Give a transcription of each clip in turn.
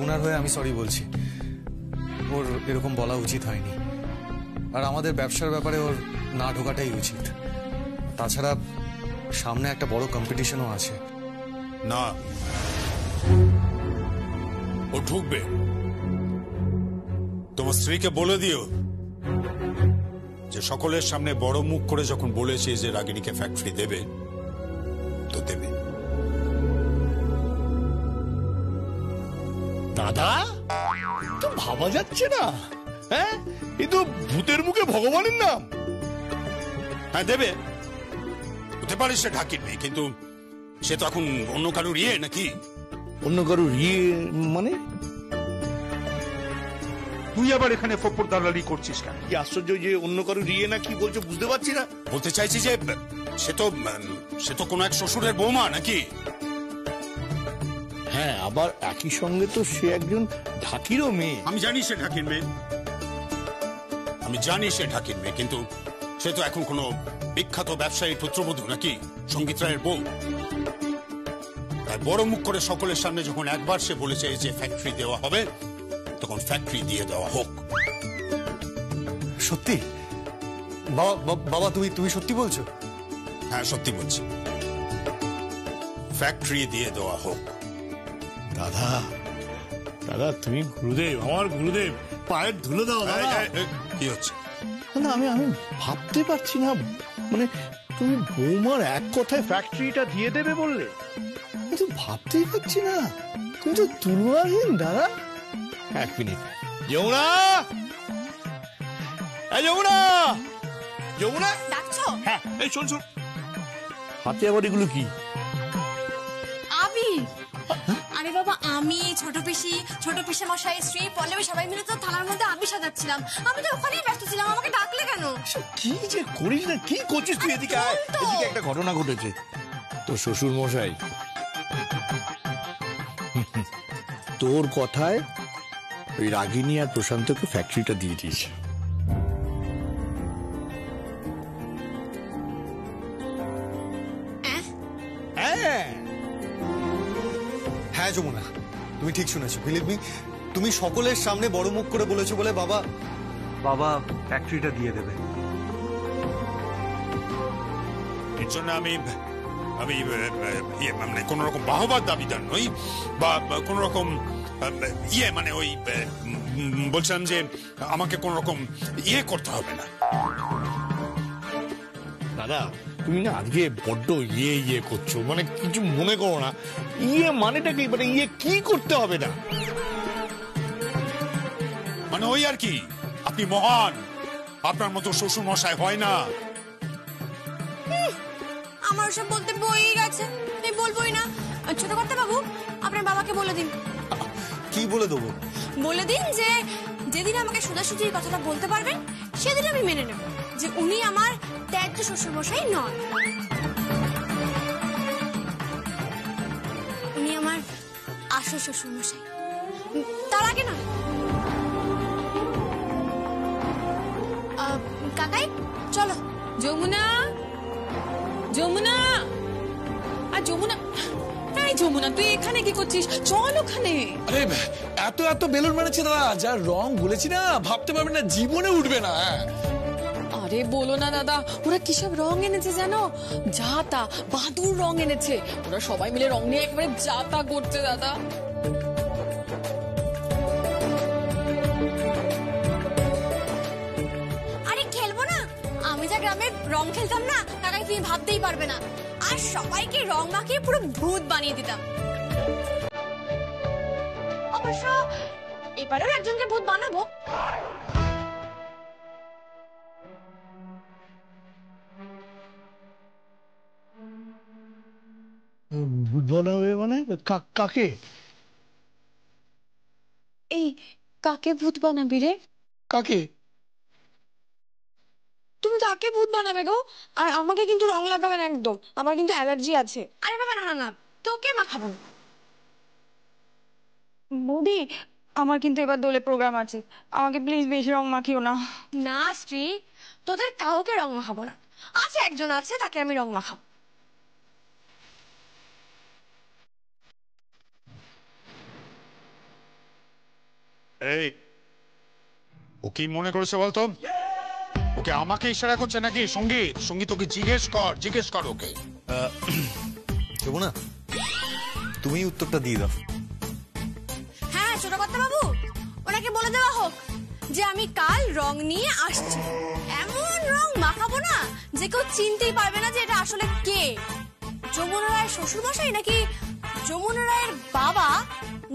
যমুনার হয়ে আমি সরি বলছি। ওর এরকম বলা উচিত হয়নি, আর আমাদের ব্যবসার ব্যাপারে ওর না ঢোকাটাই উচিত। তাছাড়া সামনে একটা বড় কম্পিটিশনও আছে। না, ও ঢুকবে। তোমার স্ত্রীকে বলে দিও যে সকলের সামনে বড় মুখ করে যখন বলেছে যে রাগিনীকে ফ্যাক্টরি দেবে তো দেবে। দাদা তো ভাবা যাচ্ছে না। হ্যাঁ, এই তো ভূতের মুখে ভগবানের নাম। হ্যাঁ দেবে, হতে পারে সে ঢাকির মেয়ে, কিন্তু সে তো এখন অন্য কারোর ইয়ে নাকি। অন্য কারোর ইয়ে মানে? তুই আবার এখানে ফোপর দালালি করছিস কেন? কি আশ্চর্য যে অন্য কারোর ইয়ে না কি বলছো বুঝতে পারছি না। বলতে চাইছি যে সে তো কোনো এক শ্বশুরের বৌমা নাকি। হ্যাঁ, আবার একই সঙ্গে তো সে একজন ঢাকিরও মেয়ে। আমি জানি সে ঢাকির মেয়ে, আমি জানি সে ঢাকির মেয়ে, কিন্তু সে তো এখন কোনো বিখ্যাত ব্যবসায়ী পুত্রবধূ নাকি, সঙ্গীত রায়ের বউ। তাই বড় মুখ করে সকলের সামনে যখন একবার সে বলেছে যে ফ্যাক্টরি দেওয়া হবে, তখন ফ্যাক্টরি দিয়ে দেওয়া হোক। সত্যি? বাবা তুমি সত্যি বলছো? হ্যাঁ সত্যি বলছি, ফ্যাক্টরি দিয়ে দেওয়া হোক। দাদা দাদা তুমি গুরুদেব, আমার গুরুদেব, পায়ের ধুলো দাও দাদা। কি হচ্ছে? না আমি ভাবতে পারছি না, মানে তুমি বৌমার এক কথায় ফ্যাক্টরিটা দিয়ে দেবে বললে, আমি তো ভাবতেই পারছি না। তুমি তো তুলনাহীন দাদা। এক মিনিট, যমুনা, যমুনা, যমুনা ডাকছো? হ্যাঁ, এই শোন শোন, হাতে আবার এগুলো কি? আবির। আরে বাবা, আমি ছোট পিসি মশাই, স্ত্রী পল্লবী সবাই মিলে তো থানার মধ্যে আবির সাজাচ্ছিলাম। আমি তো ওখানেই ব্যস্ত ছিলাম, আমাকে ডাকলে কেন? কি যে করিস না, কি করছিস তুই? এদিকে আয়, এদিকে একটা ঘটনা ঘটেছে। তো শ্বশুর মশাই তোর কথায় ওই রাগিনী আর প্রশান্তকে ফ্যাক্টরিটা দিয়ে দিয়েছে। হ্যাঁ যমুনা, তুমি ঠিক শুনেছো। বিলিভ মি, তুমি সকলের সামনে বড় মুখ করে বলেছো বলে বাবা ফ্যাক্টরিটা দিয়ে দেবে। এর জন্য আমি মানে কোন রকম বাহবার দাবিদার নই, বা কোন রকম ইয়ে, মানে ওই বলছিলাম যে আমাকে কোন রকম ইয়ে করতে হবে না। দাদা তুমি না আজকে বড্ড ইয়ে করছো, মানে কিছু মনে করো না। ইয়ে মানেটা কি, মানে ইয়ে কি করতে হবে না, মানে ওই আর কি, আপনি মহান, আপনার মতো শ্বশুর মশাই হয় না। আমার সব বলতে বই গেছে, আমি বলবোই না। ছোট কর্তা বাবু, আপনার বাবাকে বলে দিন। কি বলে দেবো? বলে দিন যে যেদিন আমাকে সোজাসুজি কথাটা বলতে পারবেন, সেদিন আমি মেনে নেব যে উনি আমার ত্যায্য শ্বশুর মশাই নন, উনি আমার আসল শ্বশুর মশাই। তার আগে না। কাকাই চলো। যমুনা, যমুনা, আর যমুনা, এই যমুনা তুই এখানে কি করছিস? চল ওখানে। আরে এত এত বেলুন মেরেছে দাদা, যা রং বলেছি না, ভাবতে পারবে না, জীবনে উঠবে না। আরে বলো না দাদা, ওরা কিসব রং এনেছে জানো? যা তা বাদুর রং এনেছে। ওরা সবাই মিলে রং নিয়ে একেবারে যা তা করছে দাদা। আরে খেলবো না? আমি যা গ্রামে রং খেলতাম না কাকাই, তুমি ভাবতেই পারবে না। আর সবাইকে রং মাখিয়ে পুরো ভূত বানিয়ে দিতাম। অবশ্য এবারেও একজনকে ভূত বানাবো। ভূত বানাবে মানে? কাকে? এই কাকে ভূত বানাবি রে? কাকে? তুমি কাকে ভূত বানাবে গো? আর আমাকে কিন্তু রং লাগাবে না একদম, আমার কিন্তু অ্যালার্জি আছে। আরে বাবা না না, তোকে মাখাবো না। বৌদি, আমার কিন্তু এবার দোলে প্রোগ্রাম আছে, আমাকে প্লিজ বেশি রং মাখিও না। না স্ত্রী, তোদের কাউকে রং মাখাবো না। আছে একজন আছে, তাকে আমি রং মাখাবো। এই ও কি মনে করেছে বলতো? ওকে আমাকে ইশারা করছে নাকি? সঙ্গীত, সঙ্গীত ওকে জিজ্ঞেস কর ওকে। দেবো না, তুমি উত্তরটা দিয়ে দাও। হ্যাঁ ছোট কর্তা বাবু, ওনাকে বলে দেওয়া হোক যে আমি কাল রং নিয়ে আসছি। এমন রং মাখাবো না যে কেউ চিনতেই পারবে না যে এটা আসলে কে, যমুনা রায়ের শ্বশুর মশাই নাকি যমুনা রায়ের বাবা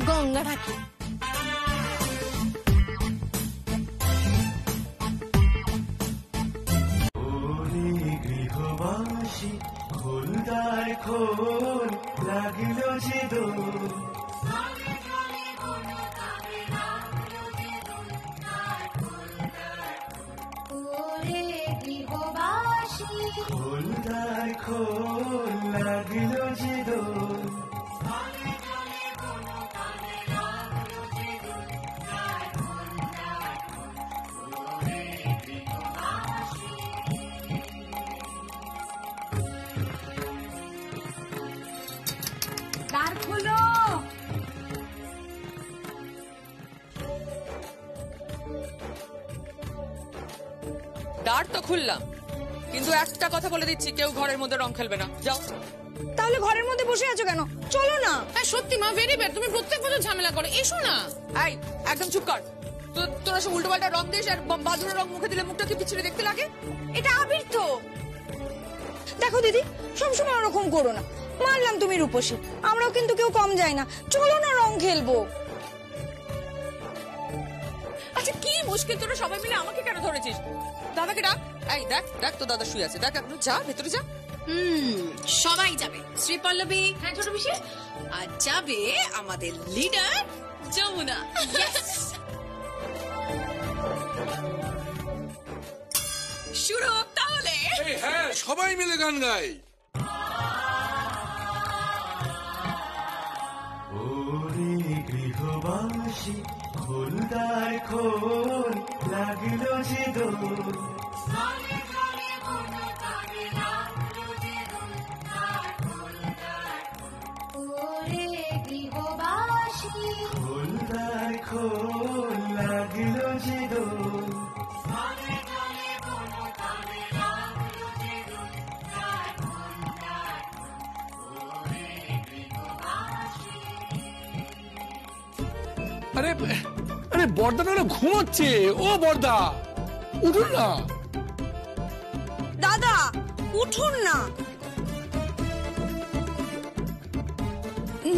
গঙ্গা ঠাকুর। গৃহবাসী খোলদার খোল লাগলো যে দোল, খোলদার খোল লাগলো যে দোল, দ্বার খোলো। দ্বার তো খুললাম, কিন্তু একটা কথা বলে দিচ্ছি, কেউ ঘরের মধ্যে রং খেলবে না। যাও। তাহলে ঘরের মধ্যে বসে আছো কেন? চলো না। হ্যাঁ সত্যি মা, ভেরি ব্যাড, তুমি প্রত্যেক বছর ঝামেলা করো। এসো না। এই একদম চুপ কর। তোরা সব উল্টো পাল্টা রং দিস, আর বাদুরের রং মুখে দিলে মুখটা কি পিছনে দেখতে লাগে? এটা আবির তো। দেখো দিদি, সবসময় ওরকম করো না। মানলাম তুমি রূপসী, আমরাও কিন্তু কেউ কম যায় না। চলো না রং খেলবো। আচ্ছা কি মুশকিল, তোরা সবাই মিলে আমাকে কেন ধরেছিস? দাদাকে ডাক। এই দেখ দেখ, তো দাদা শুয়ে আছে, দেখ এখন যা ভেতরে যা। সবাই যাবে, শ্রী পল্লবী, হ্যাঁ ছোট পিসি, আর যাবে আমাদের লিডার যমুনা। শুরু হোক তাহলে। হ্যাঁ সবাই মিলে গান গাই। ওরে গৃহবাসী খোলদার খোল লাগলো যে দোল, খোলদার খোল লাগলো যে দোল, আরে আরে বর্দাটা না ঘুমাচ্ছে। ও বর্দা উঠুন না। দাদা উঠুন না।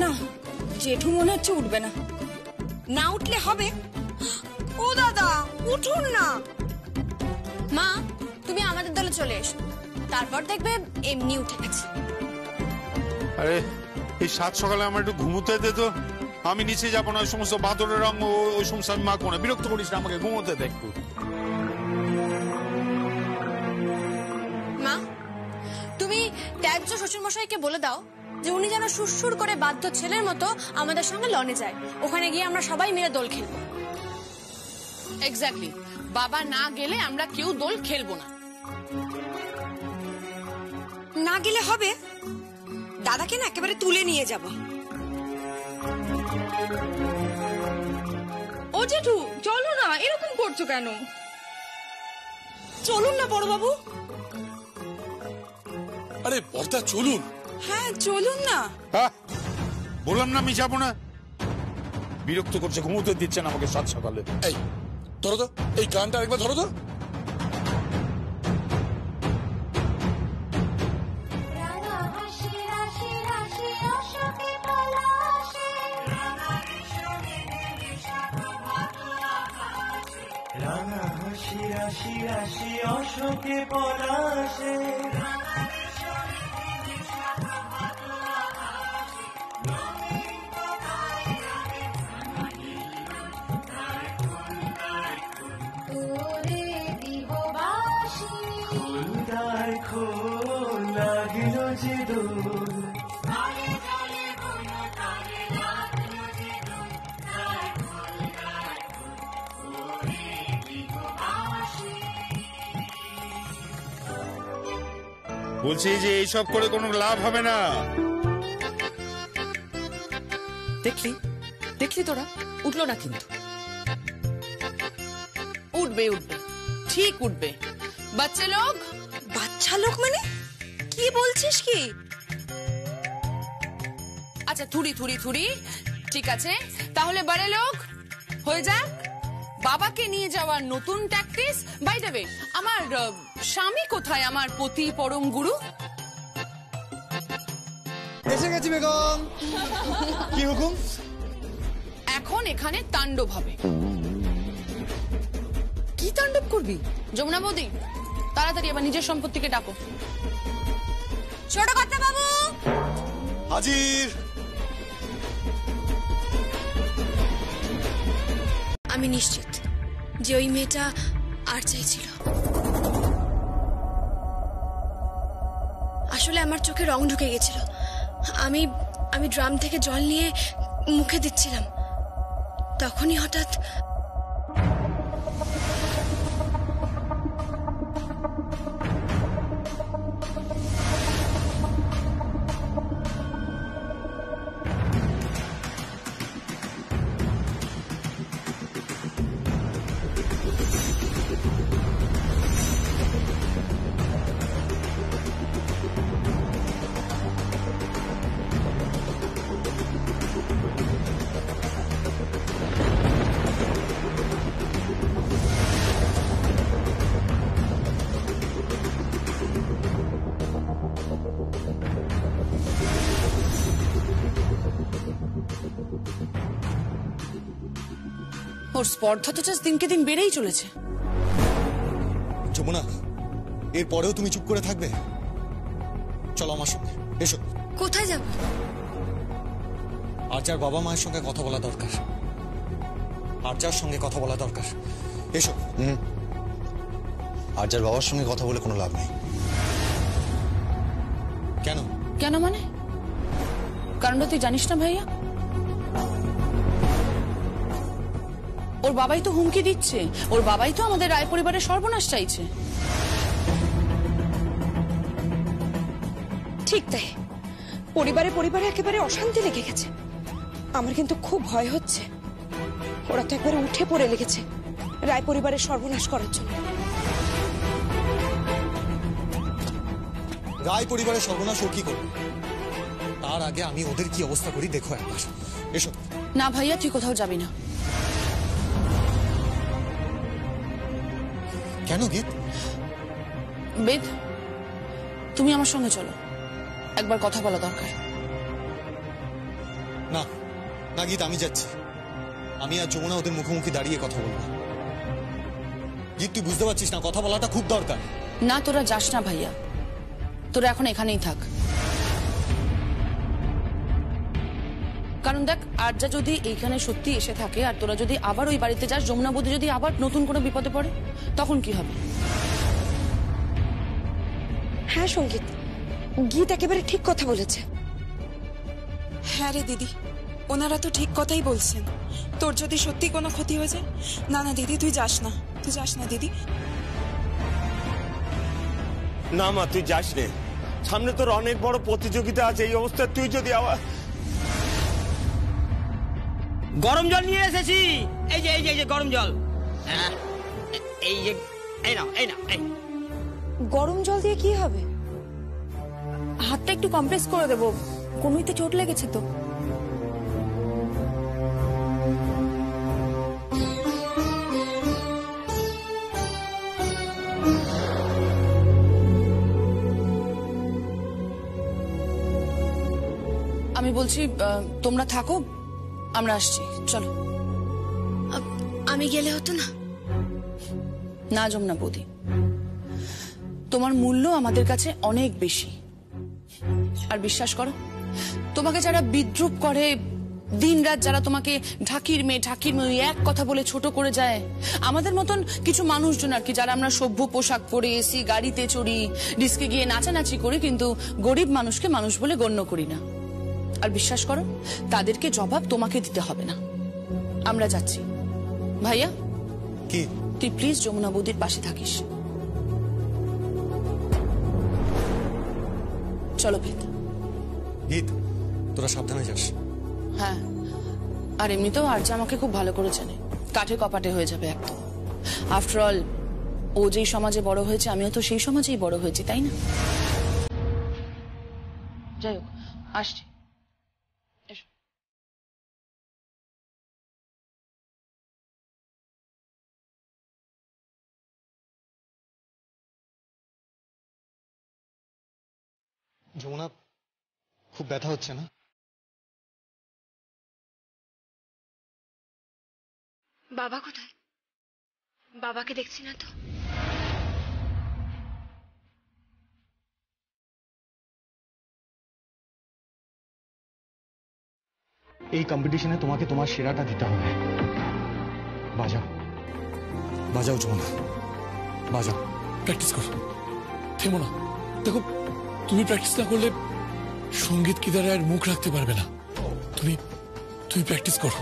না, জেঠু মনে হচ্ছে উঠবে না। না উঠলে হবে। ও দাদা উঠুন না। মা তুমি আমাদের দলে চলে এসো, তারপর দেখবে এমনি উঠে গেছে। আরে এই সাত সকালে আমার একটু ঘুমোতে দে তো। আমি নিচে যাবো না, ওই সমস্ত বাদরের রং ওই সমস্ত আমি মাখবো না। বিরক্ত করিস না আমাকে, ঘুমোতে দে একটু। মা তুমি ত্যায্য শ্বশুরমশাইকে বলে দাও যে উনি যেন সুরসুর করে বাধ্য ছেলের মতো আমাদের সঙ্গে লনে যায়। ওখানে গিয়ে আমরা সবাই মিলে দোল খেলবো। এক্স্যাক্টলি, বাবা না গেলে আমরা কেউ দোল খেলবো না। না গেলে হবে, দাদাকে না একেবারে তুলে নিয়ে যাব। ও জেঠু চলো না, এরকম করছো কেন? চলুন না বড়বাবু। আরে বর্দা চলুন। হ্যাঁ চলুন না। বললাম না আমি যাবো না। বিরক্ত করছে, ঘুমোতে দিচ্ছে না আমাকে সাত সকালে। এই ধরো তো, এই গানটা একবার ধরো তো। রাঙা হাসি রাশি রাশি অশোকে পলাশে, খোলদার খোল লাগলো যে দোল, বলছি যে এইসব করে কোনো লাভ হবে না। দেখলি দেখলি তোরা উঠলো না কিন্তু। উঠবে উঠবে, ঠিক উঠবে। বাচ্চা লোক, বাচ্চা লোক মানে কি বলছিস কি? আচ্ছা থুড়ি থুড়ি থুড়ি, ঠিক আছে। তাহলে বড় লোক হয়ে যাক। বাবাকে নিয়ে যাওয়ার নতুন ট্যাকটিস। বাই দ্য ওয়ে, আমার স্বামী কোথায়, আমার পতি পরম গুরু? এসে গেছি বেগম। কি হুকুম? এখন এখানে তাণ্ডব হবে। কি তাণ্ডব করবি? যমুনা বৌদি, তাড়াতাড়ি আবার নিজের সম্পত্তিকে ডাকো। ছোট কর্তা বাবু হাজির। আমি নিশ্চিত যে ওই মেয়েটা আর চাইছিল। আসলে আমার চোখে রং ঢুকে গেছিল। আমি ড্রাম থেকে জল নিয়ে মুখে দিচ্ছিলাম, তখনই হঠাৎ ওর স্পর্ধা তো জাস্ট দিনকে দিন বেড়েই চলেছে। যমুনা, এর পরেও তুমি চুপ করে থাকবে? চলো আমার সঙ্গে, এসো। কোথায় যাব? আর্যার বাবা মায়ের সঙ্গে কথা বলা দরকার। আর্যার সঙ্গে কথা বলা দরকার, এসো। আর্যার বাবার সঙ্গে কথা বলে কোনো লাভ নেই। কেন? কেন মানে? কারণটা তুই জানিস না ভাইয়া? ওর বাবাই তো হুমকি দিচ্ছে, ওর বাবাই তো আমাদের রায় পরিবারের সর্বনাশ চাইছে। ঠিক তাই, পরিবারে পরিবারে একেবারে অশান্তি লেগে গেছে। আমার কিন্তু খুব ভয় হচ্ছে। ওরা তো একবারে উঠে পড়ে লেগেছে রায় পরিবারের সর্বনাশ করার জন্য। রায় পরিবারের সর্বনাশ ও কি করবে? তার আগে আমি ওদের কি অবস্থা করি দেখো একবার, এসো। না ভাইয়া, তুই কোথাও যাবি না। কেন গীত? বেদ, তুমি আমার সঙ্গে চলো, একবার কথা বলা দরকার। না না গীত, আমি যাচ্ছি। আমি আর যমুনা ওদের মুখোমুখি দাঁড়িয়ে কথা বলবো। গীত, তুই বুঝতে পারছিস না, কথা বলাটা খুব দরকার। না, তোরা যাস না ভাইয়া, তোরা এখন এখানেই থাক। কারণ দেখ, আর্যা যদি এইখানে সত্যি এসে থাকে আর তোরা যদি আবার ওই বাড়িতে যাস, যমুনা বৌদি যদি আবার নতুন কোনো বিপদে পড়ে, তখন কি হবে? হ্যাঁ সঙ্গীত, গীত একেবারে ঠিক কথা বলেছে। হ্যাঁ রে দিদি, ওনারা তো ঠিক কথাই বলছেন। তোর যদি সত্যি কোনো ক্ষতি হয়ে যায়, না না দিদি তুই যাস না, তুই যাস না দিদি। না মা, তুই যাস নে, সামনে তোর অনেক বড় প্রতিযোগিতা আছে। এই অবস্থা তুই যদি আবার... গরম জল নিয়ে এসেছি, এই যে এই যে এই যে গরম জল। এই যে এই নাও এই নাও। গরম জল দিয়ে কি হবে? হাতটা একটু কম্প্রেস করে দেবো, কোনোইতে চোট লেগেছে তো। আমি বলছি তোমরা থাকো, আমরা আসছি, চলো। আমি গেলে হতো না? না যমুনা বৌদি, তোমার মূল্য আমাদের কাছে অনেক বেশি। আর বিশ্বাস করো, তোমাকে যারা বিদ্রুপ করে, দিনরাত যারা তোমাকে ঢাকির মেয়ে ওই এক কথা বলে ছোট করে যায়, আমাদের মতন কিছু মানুষজন আর কি, যারা আমরা সভ্য পোশাক পরে এসি গাড়িতে চড়ি, ডিস্কে গিয়ে নাচানাচি করি, কিন্তু গরিব মানুষকে মানুষ বলে গণ্য করি না। আর বিশ্বাস করো, তাদেরকে জবাব তোমাকে দিতে হবে না। আমরা যাচ্ছি। ভাইয়া, কি? তুই প্লিজ যমুনা বৌদির পাশে থাকিস। চলো ভেদ। গীত, তোরা সাবধানে যাস। হ্যাঁ, আর এমনিতেও আর্য আমাকে খুব ভালো করে জানে, কাঠে কপাটে হয়ে যাবে একদম। আফটার অল ও যেই সমাজে বড় হয়েছে আমিও তো সেই সমাজেই বড় হয়েছি, তাই না? যাই হোক, আসছি। যমুনা, খুব ব্যথা হচ্ছে না? বাবা কোথায়? বাবাকে দেখছি না তো। এই কম্পিটিশনে তোমাকে তোমার সেরাটা দিতে হবে। বাজাও, বাজাও যমুনা, বাজাও। প্র্যাকটিস করো, থেমো না। দেখো, তুমি প্র্যাকটিস না করলে সঙ্গীত কিদারে আর মুখ রাখতে পারবে না। তুমি প্র্যাকটিস করো।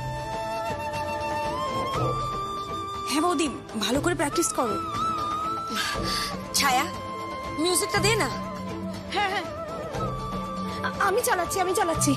হ্যাঁ বৌদি, ভালো করে প্র্যাকটিস করো। ছায়া, মিউজিকটা দে না। হ্যাঁ হ্যাঁ, আমি চালাচ্ছি।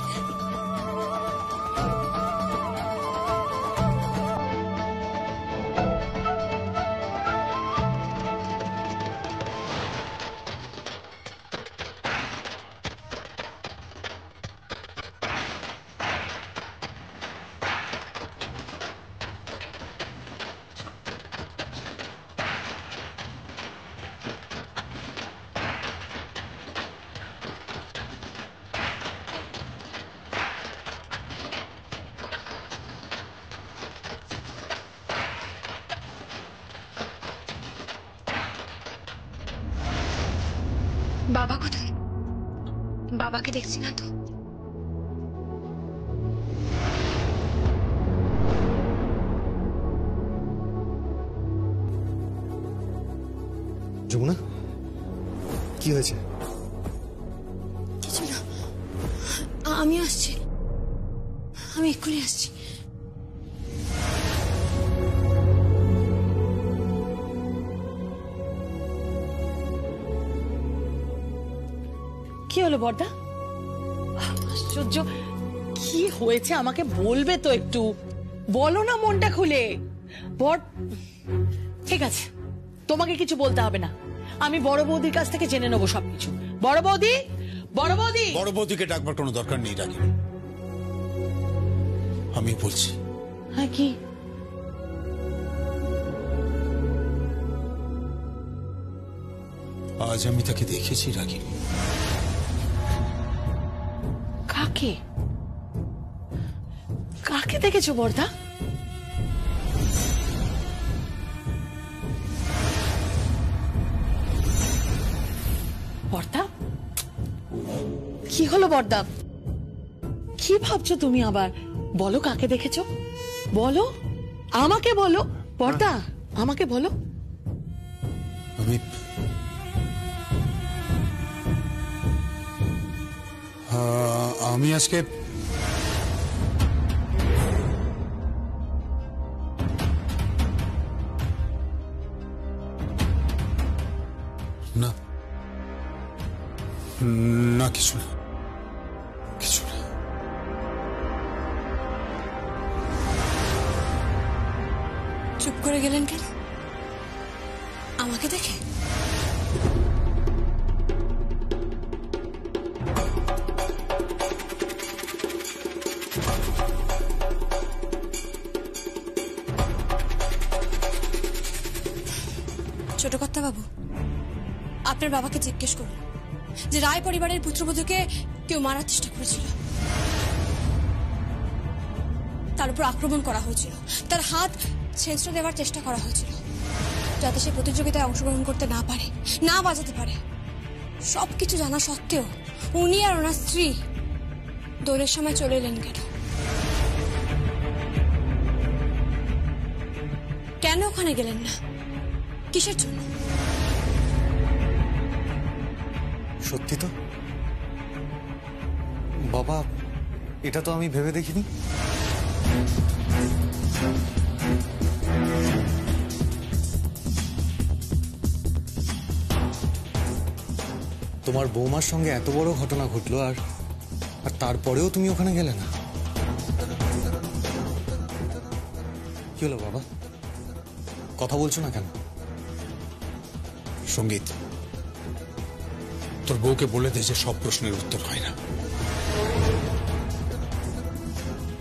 বাবা কোথায়? বাবাকে দেখছি না তো। যমুনা, কি হয়েছে? কিছু না, আমি আসছি, আমি এক্ষুনি আসছি। কি হলো বর্দা? আশ্চর্য, কি হয়েছে আমাকে বলবে তো একটু? বলো না মনটা খুলে। ঠিক আছে, তোমাকে কিছু বলতে হবে না, আমি বড় বৌদির কাছ থেকে জেনে নেবো সবকিছু। বড় বৌদি, বড় বৌদি। বড় বৌদিকে ডাকবার কোনো দরকার নেই রাগিনী, আমি বলছি। হ্যাঁ, কি? আজ আমি তাকে দেখেছি রাগিনী। কাকে? কাকে দেখেছো বর্দা? বর্দা, কি হলো বর্দা? কি ভাবছো তুমি আবার? বলো কাকে দেখেছো, বলো, আমাকে বলো বর্দা, আমাকে বলো। আমি আজকে না না, কিছু না, কিছু না। চুপ করে গেলেন কেন আমাকে দেখে? ছোট কর্তা বাবু, আপনার বাবাকে জিজ্ঞেস করুন যে রায় পরিবারের পুত্রবধূকে কেউ মারার চেষ্টা করেছিল, তার উপর আক্রমণ করা হয়েছিল, তার হাত ছেঁচড়ে দেওয়ার চেষ্টা করা হয়েছিল যাতে সে প্রতিযোগিতায় অংশগ্রহণ করতে না পারে, না বাজাতে পারে। সবকিছু জানা সত্ত্বেও উনি আর ওনার স্ত্রী দৌড়ের সময় চলে এলেন কেন? কেন ওখানে গেলেন না? কিসের জন্য? সত্যি তো বাবা, এটা তো আমি ভেবে দেখিনি। তোমার বৌমার সঙ্গে এত বড় ঘটনা ঘটলো আর তারপরেও তুমি ওখানে গেলে না? কি হলো বাবা, কথা বলছো না কেন? সঙ্গীত, তোর বউকে বলে দে যে সব প্রশ্নের উত্তর হয় না।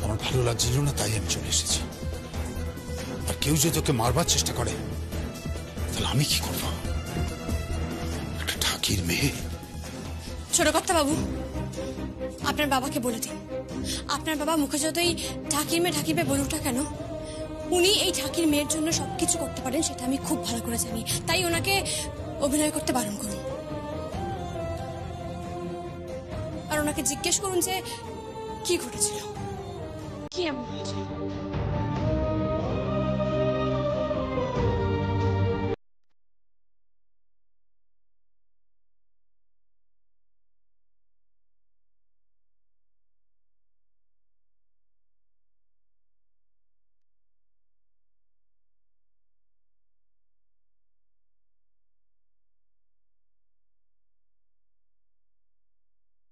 আমার ভালো লাগছিল না, তাই আমি চলে এসেছি। আর কেউ যদি তোকে মারবার চেষ্টা করে তাহলে আমি কি করবো? একটা ঠাকির মেয়ে। ছোট কর্তা বাবু, আপনার বাবাকে বলে দিন, আপনার বাবা মুখে যতই ঠাকির মেয়ে বলুক না কেন, উনি এই ঠাকির মেয়ের জন্য সবকিছু করতে পারেন, সেটা আমি খুব ভালো করে জানি। তাই ওনাকে অভিনয় করতে বারণ করুন। আর ওনাকে জিজ্ঞেস করুন যে কি ঘটেছিল, কি এমন হয়েছে।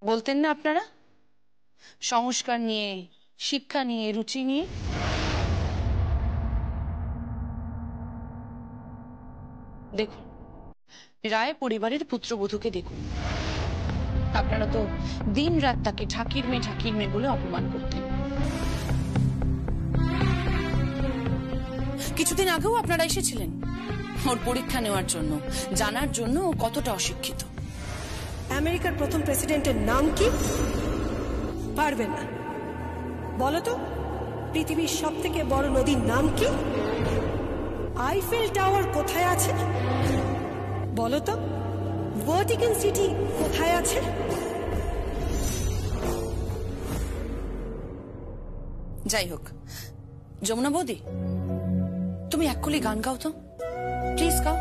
বলতেন না আপনারা সংস্কার নিয়ে, শিক্ষা নিয়ে, রুচি নিয়ে? দেখুন, রায় পরিবারের পুত্রবধূকে দেখুন। আপনারা তো দিন রাত তাকে ঠাকির মেয়ে বলে অপমান করতেন। কিছুদিন আগেও আপনারা এসেছিলেন ওর পরীক্ষা নেওয়ার জন্য, জানার জন্য ও কতটা অশিক্ষিত। আমেরিকার প্রথম প্রেসিডেন্টের নাম কি? পারবে না। বলো তো, পৃথিবীর সব থেকে বড় নদীর নাম কি? আইফেল টাওয়ার কোথায় আছে? বলো তো, ভাটিকান সিটি কোথায় আছে? যাই হোক, যমুনা বৌদি, তুমি এক কলি গান গাও তো, প্লিজ গাও।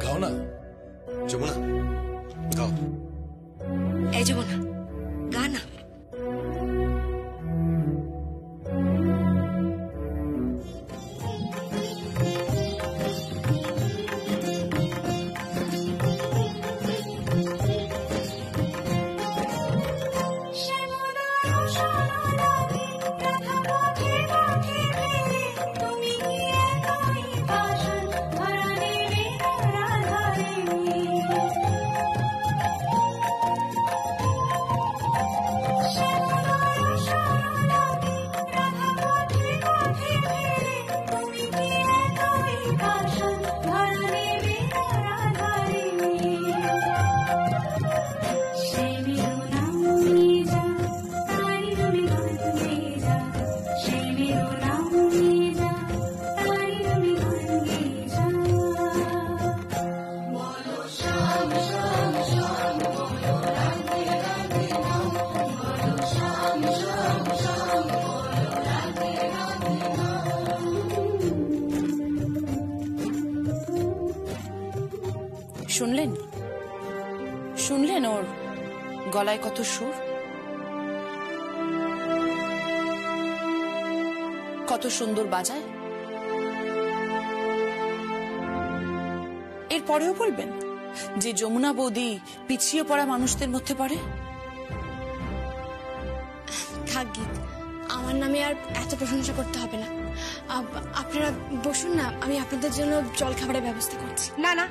গাও না যমুনা, গাও। এই যমুনা, গা না। শুনলেন? শুনলেন ওর গলায় কত সুর, কত সুন্দর বাজায়। এরপরেও বলবেন যে যমুনা বৌদি পিছিয়ে পড়া মানুষদের মধ্যে পড়ে? থাক গীত, আমার নামে আর এত প্রশংসা করতে হবে না। আপনারা বসুন না, আমি আপনাদের জন্য জল খাবারের ব্যবস্থা করছি। না না,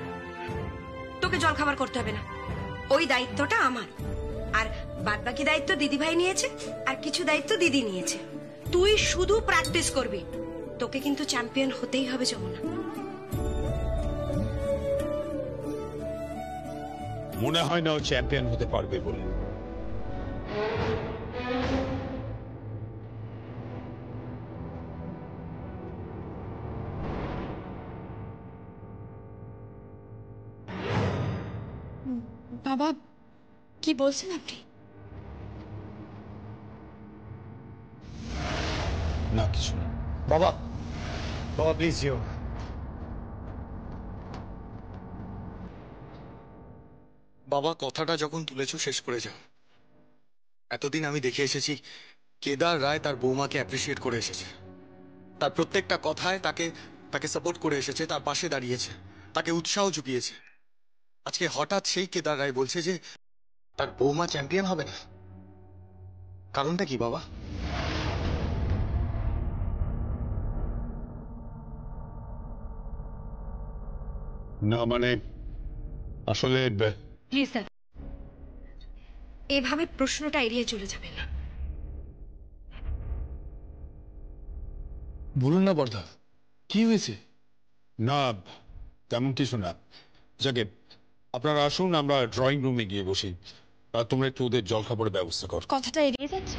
তোকে জল খাবার করতে হবে না, ওই দায়িত্বটা আমার। আর বাদবাকি দায়িত্ব দিদিভাই নিয়েছে, আর কিছু দায়িত্ব দিদি নিয়েছে। তুই শুধু প্র্যাকটিস করবি, তোকে কিন্তু চ্যাম্পিয়ন হতেই হবে যমুনা। মনে হয় না ও চ্যাম্পিয়ন হতে পারবে বলে। বাবা, কি বলছেন আপনি? না, কিছু না। বাবা, বাবা প্লিজ যেও। বাবা, কথাটা যখন তুলেছো শেষ করে যাও। এতদিন আমি দেখে এসেছি কেদার রায় তার বৌমাকে অ্যাপ্রিসিয়েট করে এসেছে, তার প্রত্যেকটা কথায় তাকে সাপোর্ট করে এসেছে, তার পাশে দাঁড়িয়েছে, তাকে উৎসাহ জুগিয়েছে। আজকে হঠাৎ সেই কেদার রায় বলছে যে তার বৌমা চ্যাম্পিয়ন হবে না। কারণটা কি বাবা? না মানে আসলে প্লিজ স্যার, এভাবে প্রশ্নটা এড়িয়ে চলে যাবে না। বলুন না বর্দা, কি হয়েছে? না তেমন কিছু না। যাকে আপনারা আসুন, আমরা ড্রয়িং রুমে গিয়ে বসি। আর তোমরা একটু ওদের জলখাবারের ব্যবস্থা করো। কথাটা এড়িয়ে যাচ্ছে।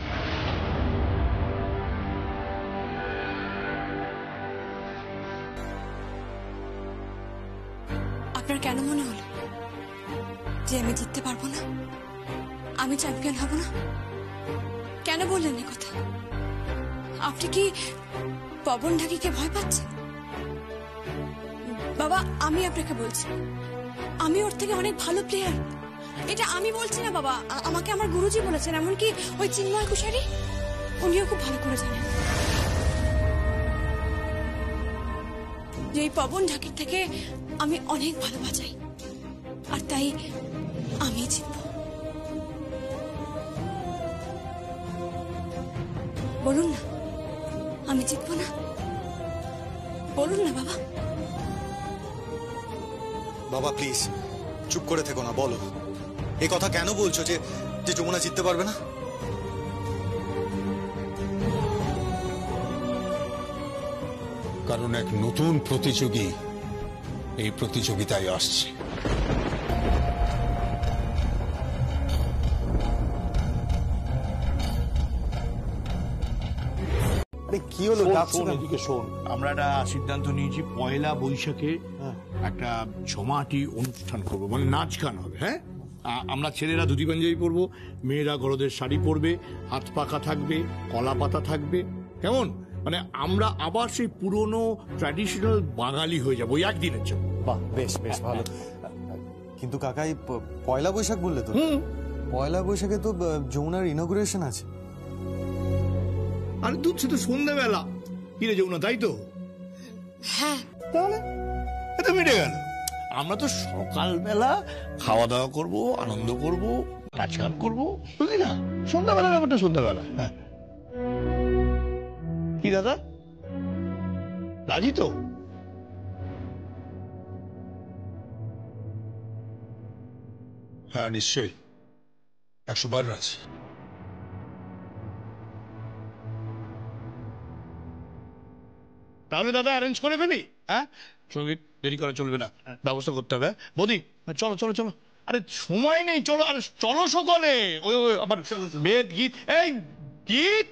আপনার কেন মনে হলো যে আমি জিততে পারবো না, আমি চ্যাম্পিয়ন হব না? কেন বললেন এ কথা? আপনি কি পবন ঢাকিকে ভয় পাচ্ছেন? বাবা, আমি আপনাকে বলছি, আমি ওর থেকে অনেক ভালো প্লেয়ার। এটা আমি বলছি না বাবা, আমাকে আমার গুরুজি বলেছেন, এমনকি ওই চিন্ময় কুশারি উনিও খুব ভালো করে জানেন যে এই পবন ঢাকির থেকে আমি অনেক ভালো বাজাই, আর তাই আমি জিতব। বলুন না আমি জিতবো না, বলুন না বাবা। বাবা প্লিজ চুপ করে থেকো না, বলো এই কথা কেন বলছো যে যমুনা জিততে পারবে না? কারণ এক নতুন প্রতিযোগী এই প্রতিযোগিতায় আসছে। কি হলো? শোন এদিকে শোন, আমরা একটা সিদ্ধান্ত নিয়েছি, পয়লা বৈশাখে একটা জমাটি অনুষ্ঠান করবো, মানে নাচ গান হবে। হ্যাঁ, আমরা ছেলেরা ধুতি পাঞ্জাবি পরবো, মেয়েরা গরদের শাড়ি পরবে, হাত পাকা থাকবে, কলা পাতা থাকবে। কেমন? মানে আমরা আবার সেই পুরনো ট্র্যাডিশনাল বাঙালি হয়ে যাবো ওই একদিনের জন্য। বাহ, বেশ বেশ ভালো। কিন্তু কাকাই পয়লা বৈশাখ বললে তো? পয়লা বৈশাখে তো যমুনার ইনগুরেশন আছে। আরে দুধ, সে তো সন্ধ্যাবেলা। কি রে যমুনা, তাই তো? হ্যাঁ, তাহলে এটা মিটে গেল। আমরা তো সকালবেলা খাওয়া দাওয়া করবো, আনন্দ করবো, নাচ গান করবো, বুঝলি না? সন্ধ্যাবেলা ব্যাপারটা সন্ধ্যাবেলা। হ্যাঁ, কি দাদা, রাজি তো? হ্যাঁ নিশ্চয়ই, 100 রাজি। তাহলে দাদা অ্যারেঞ্জ করে ফেলি। হ্যাঁ, সঙ্গীত দেরি করা চলবে না, ব্যবস্থা করতে হবে। বৌদি চলো চলো চলো, আরে সময় নেই, চলো। আরে চলো সকলে, ওই ওই আবার মেয়ের গীত, এই গীত।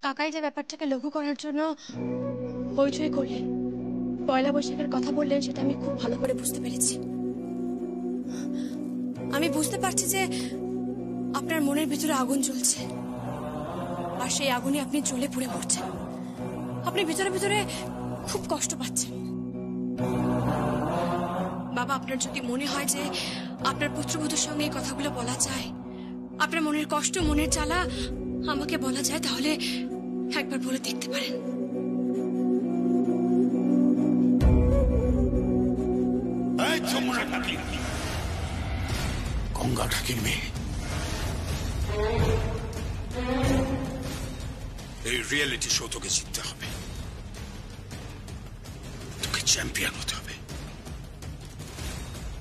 কাকাই যে ব্যাপারটাকে লঘু করার জন্য হইচই করলেন, পয়লা বৈশাখের কথা বললেন, সেটা আমি খুব ভালো করে বুঝতে পেরেছি। আমি বুঝতে পারছি যে আপনার মনের ভিতরে আগুন জ্বলছে, আর সেই আগুনে আপনি জ্বলে পুড়ে মরছেন। আপনি ভিতরে ভিতরে খুব কষ্ট পাচ্ছেন। বাবা, আপনার যদি মনে হয় যে আপনার পুত্রবধূর সঙ্গে এই কথাগুলো বলা যায়, আপনার মনের কষ্ট, মনের জ্বালা আমাকে বলা যায়, তাহলে একবার বলে দেখতে পারেন। গঙ্গা ঢাকির মেয়ে, এই রিয়েলিটি শো তোকে জিততে হবে, তোকে চ্যাম্পিয়ন হতে হবে।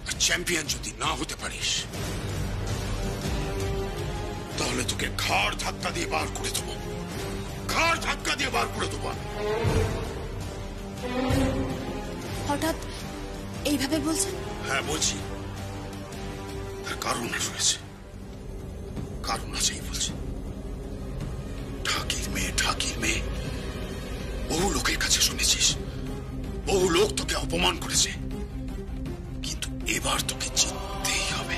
আর চ্যাম্পিয়ন যদি না হতে পারিস তাহলে তোকে ঘাড় ধাক্কা দিয়ে বার করে দেবো, ঘাড় ধাক্কা দিয়ে বার করে দেবো। হঠাৎ এইভাবে বলছেন? হ্যাঁ বলছি, তার কারণ রয়েছে, কারণ আছেই বলছি। ঢাকির মেয়ে, ঢাকির মেয়ে, বহু লোকের কাছে শুনেছিস, বহু লোক তোকে অপমান করেছে, কিন্তু এবার তোকে জিততেই হবে।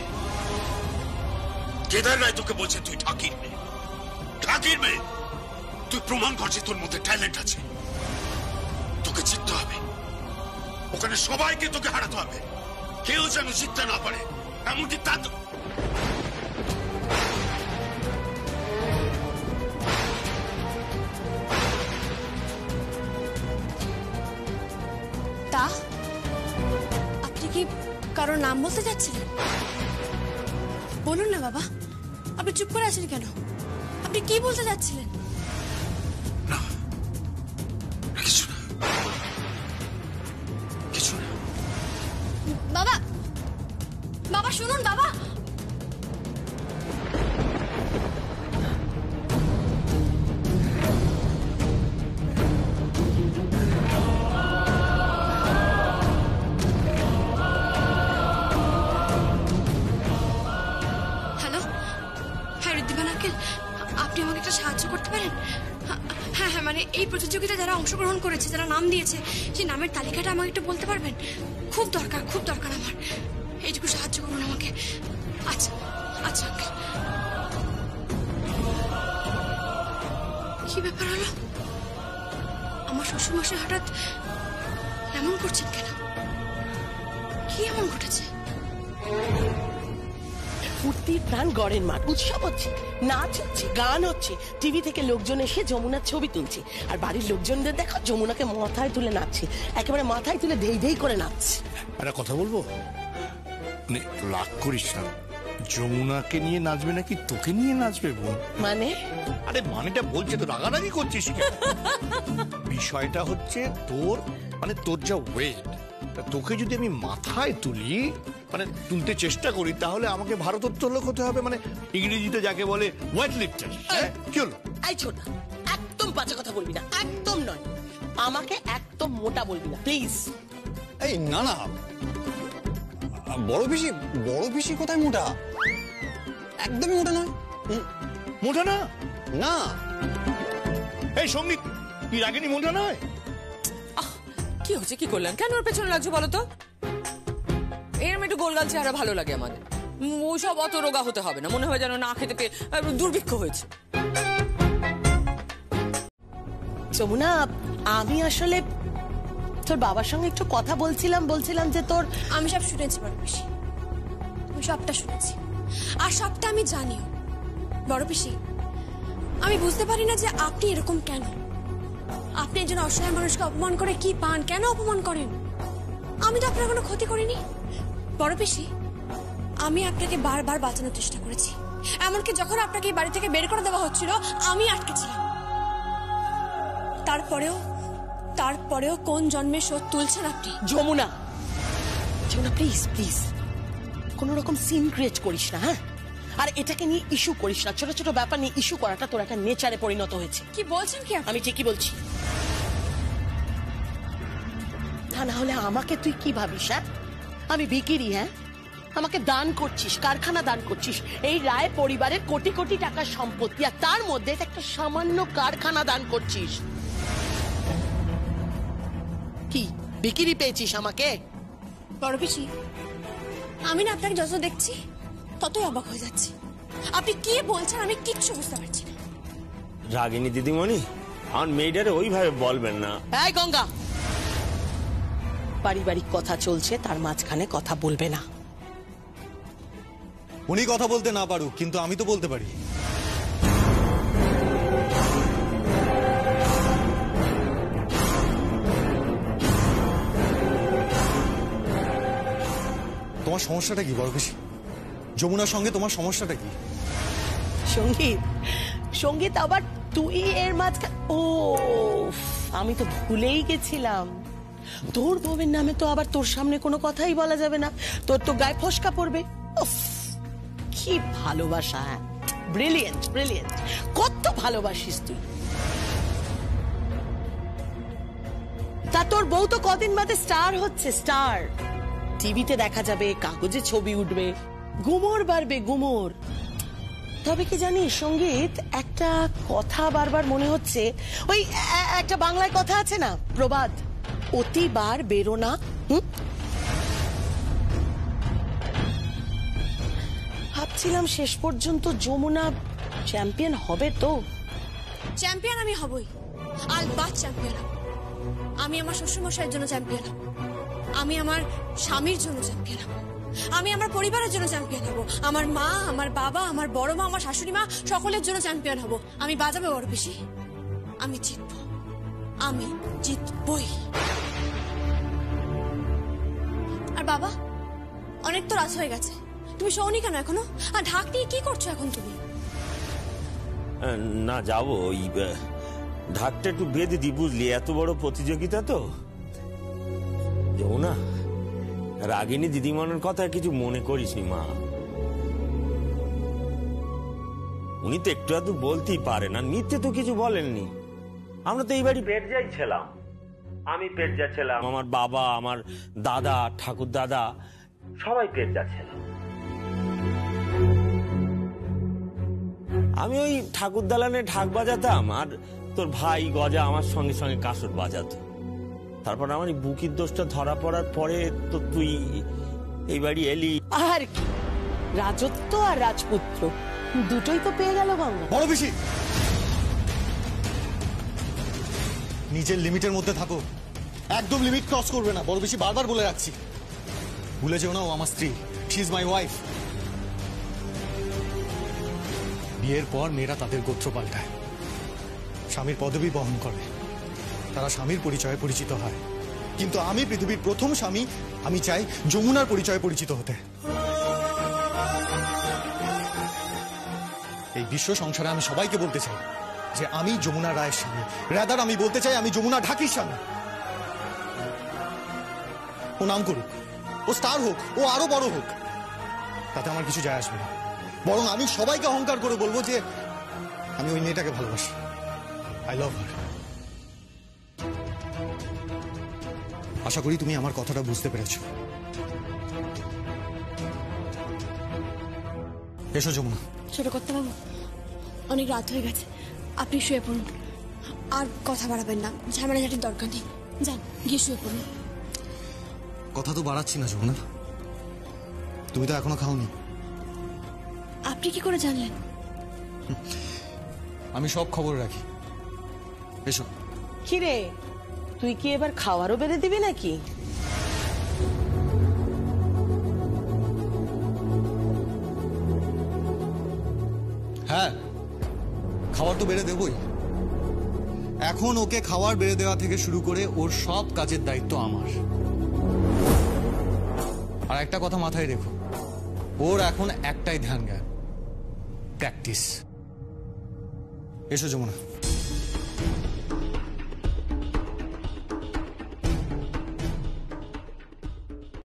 কেদার রায় তোকে বলছে তুই ঢাকির মেয়ে, ঢাকির মেয়ে। তুই প্রমাণ করছিস তোর মধ্যে ট্যালেন্ট আছে, তোকে জিততে হবে। ওখানে সবাইকে তোকে হারাতে হবে, কেউ যেন জিততে না পারে, এমনকি তা কারোর নাম বলতে যাচ্ছিলেন? বলুন না বাবা, আপনি চুপ করে আছেন কেন? আপনি কি বলতে যাচ্ছিলেন? বাবা, বাবা শুনুন বাবা। হ্যালো, হ্যাঁ ঋদ্ধিমান আঙ্কেল, আপনি আমাকে একটা সাহায্য করতে পারেন? হ্যাঁ হ্যাঁ, মানে এই প্রতিযোগিতায় যারা অংশগ্রহণ করেছে, যারা নাম দিয়েছে, সেই নামের তালিকাটা আমাকে একটু বলতে পারবেন? খুব দরকার, খুব দরকার আমার। এইটুকু সাহায্য করুন আমাকে। আচ্ছা আচ্ছা আঙ্কেল। কি ব্যাপার হলো? আমার শ্বশুরমশাই হঠাৎ এমন করছেন কেন? কি এমন ঘটেছে? ফুর্তির প্রাণ গড়ের মাঠ, উৎসব হচ্ছে, নাচ হচ্ছে, গান হচ্ছে, টিভি থেকে লোকজন এসে যমুনার ছবি তুলছে, আর বাড়ির লোকজনদের দেখো যমুনাকে মাথায় তুলে নাচছে, একেবারে মাথায় তুলে ধেই ধেই করে নাচছে। একটা কথা বলবো, মানে রাগ করিস না, যমুনাকে নিয়ে নাচবে নাকি তোকে নিয়ে নাচবে বোন? মানে? আরে মানেটা বলছে তো, রাগারাগি করছিস কেন? বিষয়টা হচ্ছে তোর, মানে তোর যা ওয়েট, তোকে যদি আমি মাথায় তুলি, মানে তুলতে চেষ্টা করি, তাহলে আমাকে ভারতোত্তোলক হতে হবে, মানে ইংরেজিতে যাকে বলে ওয়েট লিফটার। কি হলো? এই ছোটা, একদম বাজে কথা বলবি না, একদম নয়। আমাকে একদম মোটা বলবি না প্লিজ। এই না না, বড় পিসি কোথায় মোটা? একদমই মোটা নয়। মোটা না? না। এই সঙ্গীত, কি রাগিনী মোটা নয়? কি হচ্ছে, কি করলেন, কেন ওর পেছনে লাগছে বলো তো? এরম একটু গোলগাল চেহারা ভালো লাগে আমাদের। ওসব অত রোগা হতে হবে না, মনে হয় যেন না খেতে পেয়ে দুর্ভিক্ষ হয়েছে। যমুনা, আমি আসলে তোর বাবার সঙ্গে একটু কথা বলছিলাম যে তোর। আমি সব শুনেছি বড় পিসি, আমি সবটা শুনেছি, আর সবটা আমি জানিও। বড় পিসি, আমি বুঝতে পারি না যে আপনি এরকম কেন। আপনি একজন অসহায় মানুষকে অপমান করে কি পান? কেন অপমান করেন? আমি তো আপনার কোনো ক্ষতি করিনি। বড় পিসি, আমি আপনাকে বারবার বাঁচানোর চেষ্টা করেছি, এমনকি যখন আপনাকে এই বাড়ি থেকে বের করে দেওয়া হচ্ছিল আমি আটকেছিলাম। তারপরেও কোন জন্মের শোধ তুলছেন আপনি? যমুনা, প্লিজ প্লিজ, কোন রকম সিন ক্রিয়েট করিস না, হ্যাঁ? আর এটাকে নিয়ে ইস্যু করিস না। ছোট ছোট ব্যাপার নিয়ে ইস্যু করাটা তোর একটা নেচারে পরিণত হয়েছে। কি বলছেন কি? আমি ঠিকই বলছি। না হলে আমাকে তুই কি ভাবিস? হ্যাঁ, আমি ভিখিরি? হ্যাঁ, আমাকে দান করছিস, কারখানা দান করছিস, এই রায় পরিবারের কোটি কোটি টাকার সম্পত্তি, আর তার মধ্যে একটা সামান্য কারখানা দান করছিস। কি ভিখিরি পেয়েছিস আমাকে? বড় পিসি, আমি না আপনাকে যত দেখছি ততই অবাক হয়ে যাচ্ছি। আপনি কি বলছেন আমি কিচ্ছু বুঝতে পারছি না। রাগিনী দিদিমণি, আমার মেয়েটারে ওইভাবে বলবেন না। এই গঙ্গা, পারিবারিক কথা চলছে, তার মাঝখানে কথা বলবে না। উনি কথা বলতে না পারুক, কিন্তু আমি তো বলতে পারি। তোমার সমস্যাটা কি বড় পিসি? যমুনার সঙ্গে তোমার সমস্যাটা কি? সঙ্গীত আবার তুই এর মাঝখানে? ও, আমি তো ভুলেই গেছিলাম, তোর বউয়ের নামে তো আবার তোর সামনে কোনো কথাই বলা যাবে না, তোর তো গায়ে ফসকা পড়বে। কি ভালোবাসা! ব্রিলিয়েন্ট ব্রিলিয়েন্ট, কত ভালোবাসিস তুই। তা তোর বউ তো কদিন বাদে স্টার হচ্ছে, স্টার। টিভিতে দেখা যাবে, কাগজে ছবি উঠবে, গুমর বাড়বে, গুমর। তবে কি জানিস সঙ্গীত, একটা কথা বারবার মনে হচ্ছে, ওই একটা বাংলায় কথা আছে না, প্রবাদ, অতিবার বেরো না। ভাবছিলাম শেষ পর্যন্ত যমুনা চ্যাম্পিয়ন হবে তো। চ্যাম্পিয়ন আমি হবই, আলবাত চ্যাম্পিয়ন হব। আমি আমার শ্বশুরমশাইয়ের জন্য চ্যাম্পিয়ন হব, আমি আমার স্বামীর জন্য চ্যাম্পিয়ন হব, আমি আমার পরিবারের জন্য চ্যাম্পিয়ন হব, আমার মা, আমার বাবা, আমার বড় মা, আমার শাশুড়ি মা, সকলের জন্য চ্যাম্পিয়ন হব। আমি বাজাবো বড় পিসি, আমি জিতবো, আমি জিতবই। আর বাবা, অনেক তো রাত হয়ে গেছে, তুমি শোনি কেন এখনো? আর ঢাক নিয়ে কি করছো এখন তুমি? না যাবো, ওই ঢাকটা একটু বেঁধে দি, বুঝলি? এত বড় প্রতিযোগিতা তো। যমুনা, রাগিনী দিদিমণের কথা কিছু মনে করিস নি মা। উনি তো একটু আধটু বলতেই পারেন, আর মিথ্যে তো কিছু বলেননি। আমরা তো এই বাড়ি পেট যাই ছিলাম, আমি পেট যা ছিলাম, আমার বাবা, আমার দাদা, ঠাকুর দাদা, সবাই পেট যা ছিলাম। আমি ওই ঠাকুর দালানে ঢাক বাজাতাম, আর তোর ভাই গজা আমার সঙ্গে সঙ্গে কাসর বাজাতো। তারপর আমার এই বুকির দোষটা ধরা পড়ার পরে তো তুই এই বাড়ি এলি। আর কি, রাজত্ব আর রাজপুত্র দুটোই তো পেয়ে গেল গঙ্গা। বড় বেশি নিজের লিমিটের মধ্যে থাকো, একদম লিমিট ক্রস করবে না। বড় বেশি বারবার বলে রাখছি, ভুলে যেও না ও আমার স্ত্রী, শি ইজ মাই ওয়াইফ। বিয়ের পর মেয়েরা তাদের গোত্র পাল্টায়, স্বামীর পদবি বহন করে, তারা স্বামীর পরিচয়ে পরিচিত হয়। কিন্তু আমি পৃথিবীর প্রথম স্বামী, আমি চাই যমুনার পরিচয়ে পরিচিত হতে। এই বিশ্ব সংসারে আমি সবাইকে বলতে চাই যে আমি যমুনা রায়ের স্বামী, রাদার আমি বলতে চাই আমি যমুনা ঢাকির স্বামী। ও নাম করুক, ও স্টার হোক, ও আরো বড় হোক, তাতে আমার কিছু যায় আসবে না। বরং আমি সবাইকে অহংকার করে বলবো যে আমি ওই মেয়েটাকে ভালোবাসি, আই লাভ হার। আশা করি তুমি আমার কথাটা বুঝতে পেরেছো। এসো যমুনা। ছোট কর্তাবাবু, অনেক রাত হয়ে গেছে, আপনি শুয়ে পড়ুন। আর কথা বাড়াবেন না, ঝামেলাঝাটির দরকার নেই। যান, গিয়ে শুয়ে পড়ুন। কথা তো বাড়াচ্ছি না যমুনা, তুমি তো এখনো খাওনি। আপনি কি করে জানলেন? আমি সব খবর রাখি। এসো। কিরে, তুই কি এবার খাওয়ারও বেড়ে দিবি নাকি? হ্যাঁ, খাবার তো বেড়ে দেবই। এখন ওকে খাবার বেড়ে দেওয়া থেকে শুরু করে ওর সব কাজের দায়িত্ব আমার। আর একটা কথা মাথায় রেখো, ওর এখন একটাই ধ্যান জ্ঞান, প্র্যাকটিস। এসো যমুনা।